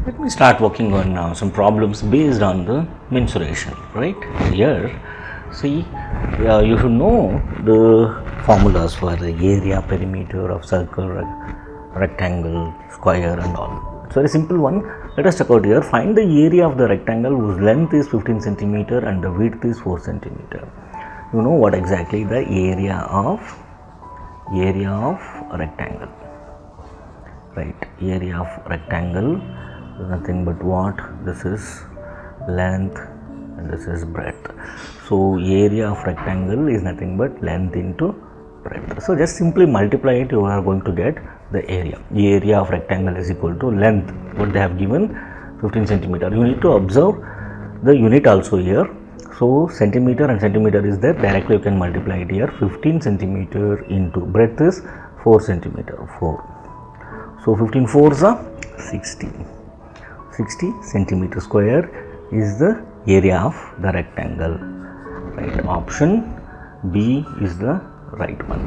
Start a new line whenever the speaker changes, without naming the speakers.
Let me start working on now some problems based on the mensuration, right? Here, see, you should know the formulas for the area, perimeter of circle, rectangle, square and all. It's a very simple one. Let us check out here. Find the area of the rectangle whose length is 15 centimeter and the width is 4 centimeter. You know what exactly the area of rectangle, right? Area of rectangle is nothing but what? This is length and this is breadth. So area of rectangle is nothing but length into breadth. So just simply multiply it, you are going to get the area. Area of rectangle is equal to length, what they have given, 15 centimeter. You need to observe the unit also here. So centimeter and centimeter is there, directly you can multiply it here. 15 centimeter into breadth is 4 centimeter, 4. So 15 fours are 60 centimeter square is the area of the rectangle, right? Option B is the right one.